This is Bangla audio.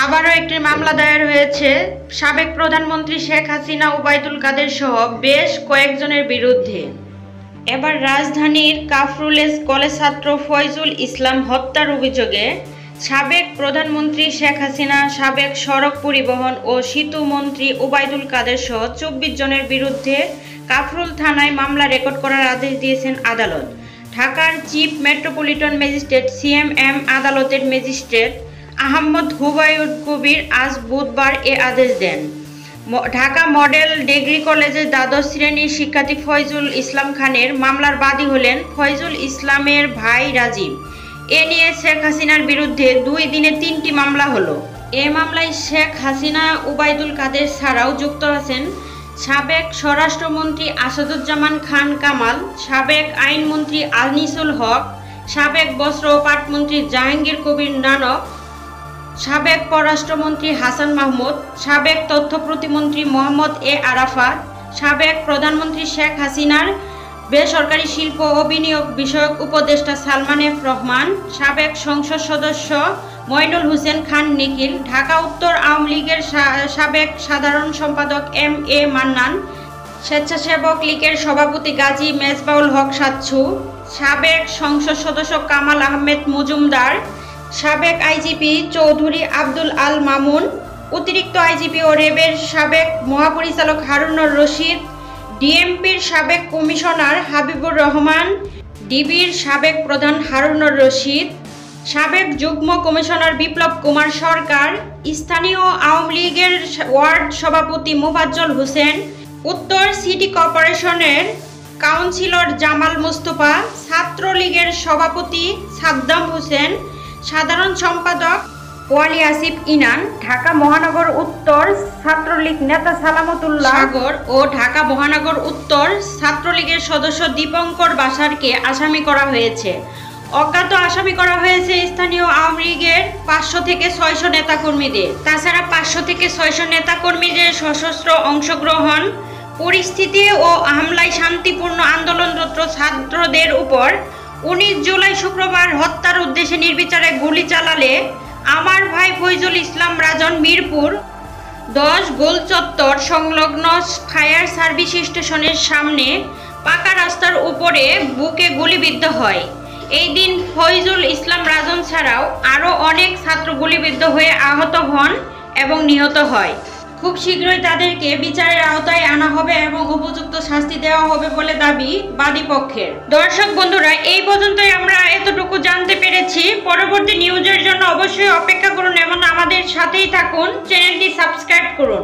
আবারও একটি মামলা দায়ের হয়েছে সাবেক প্রধানমন্ত্রী শেখ হাসিনা, ওবায়দুল কাদের সহ বেশ কয়েকজনের বিরুদ্ধে। এবার রাজধানীর কাফরুল কলেজ ছাত্র ফয়জুল ইসলাম হত্যার অভিযোগে সাবেক প্রধানমন্ত্রী শেখ হাসিনা, সাবেক সড়ক পরিবহন ও সেতু মন্ত্রী ওবায়দুল কাদের সহ 24 জনের বিরুদ্ধে কাফরুল থানায় মামলা রেকর্ড করার আদেশ দিয়েছেন আদালত। ঢাকার চিফ মেট্রোপলিটন ম্যাজিস্ট্রেট সিএমএম আদালতের ম্যাজিস্ট্রেট আহমদ হুমায়ুন কবির আজ বুধবার এ আদেশ দেন। ঢাকা মডেল ডিগ্রি কলেজের দ্বাদশ শ্রেণীর শিক্ষার্থী ফয়জুল ইসলাম খানের মামলার বাদী হলেন ফয়জুল ইসলামের ভাই রাজীব। এ নিয়ে শেখ হাসিনার বিরুদ্ধে 2 দিনে 3টি মামলা হলো। এ মামলায় শেখ হাসিনা, ওবায়দুল কাদের ছাড়াও যুক্ত আছেন সাবেক স্বরাষ্ট্রমন্ত্রী আসাদুজ্জামান খান কামাল, সাবেক আইনমন্ত্রী আনিসুল হক, সাবেক বস্ত্র ও পাটমন্ত্রী জাহাঙ্গীর কবির নানক, সাবেক পররাষ্ট্রমন্ত্রী হাসান মাহমুদ, সাবেক তথ্য প্রতিমন্ত্রী মোহাম্মদ এ আরাফাত, সাবেক প্রধানমন্ত্রী শেখ হাসিনার বেসরকারি শিল্প ও বিনিয়োগ বিষয়ক উপদেষ্টা সালমান এফ রহমান, সাবেক সংসদ সদস্য মইনুল হোসেন খান নিখিল, ঢাকা উত্তর আওয়ামী লীগের সাবেক সাধারণ সম্পাদক এম এ মান্নান, স্বেচ্ছাসেবক লীগের সভাপতি গাজী মেজবাউল হক সাচ্ছু, সাবেক সংসদ সদস্য কামাল আহমেদ মজুমদার, সাবেক আইজিপি চৌধুরী আব্দুল আল মামুন, অতিরিক্ত আইজিপি ও র্যাবের সাবেক মহাপরিচালক হারুনুর রশিদ, ডিএমপির সাবেক কমিশনার হাবিবুর রহমান, ডিবির সাবেক প্রধান হারুনুর রশিদ, সাবেক যুগ্ম কমিশনার বিপ্লব কুমার সরকার, স্থানীয় আওয়ামী লীগের ওয়ার্ড সভাপতি মোফাজ্জল হোসেন, উত্তর সিটি কর্পোরেশনের কাউন্সিলর জামাল মুস্তফা, ছাত্রলীগের সভাপতি সাদ্দাম হোসেন, সাধারণ সম্পাদক ওয়ালি আসিফ ইনান, ঢাকা মহানগর উত্তর ছাত্রলীগ নেতা সালামতুল্লাহ সাগর ও ঢাকা মহানগর উত্তর ছাত্রলীগের সদস্য দীপঙ্কর বাসারকে আসামি করা হয়েছে। অজ্ঞাত আসামি করা হয়েছে স্থানীয় আওয়ামী লীগের 500 থেকে 600 নেতাকর্মীদের। তাছাড়া 500 থেকে 600 নেতাকর্মীদের সশস্ত্র অংশগ্রহণ, পরিস্থিতি ও হামলায় শান্তিপূর্ণ আন্দোলনরত ছাত্রদের উপর 19 জুলাই শুক্রবার হত্যার উদ্দেশ্যে নির্বিচারে গুলি চালালে আমার ভাই ফয়জুল ইসলাম রাজন মিরপুর 10 গোল চত্বর সংলগ্ন ফায়ার সার্ভিস স্টেশনের সামনে পাকা রাস্তার উপরে বুকে গুলিবিদ্ধ হয়। এই দিন ফয়জুল ইসলাম রাজন ছাড়াও আরও অনেক ছাত্র গুলিবিদ্ধ হয়ে আহত হন এবং নিহত হয়। খুব শীঘ্রই তাদেরকে বিচারের আওতায় আনা হবে এবং উপযুক্ত শাস্তি দেওয়া হবে বলে দাবি বাদী পক্ষের। দর্শক বন্ধুরা, এই পর্যন্তই আমরা এতটুকু জানতে পেরেছি। পরবর্তী নিউজের জন্য অবশ্যই অপেক্ষা করুন এবং আমাদের সাথেই থাকুন। চ্যানেলটি সাবস্ক্রাইব করুন।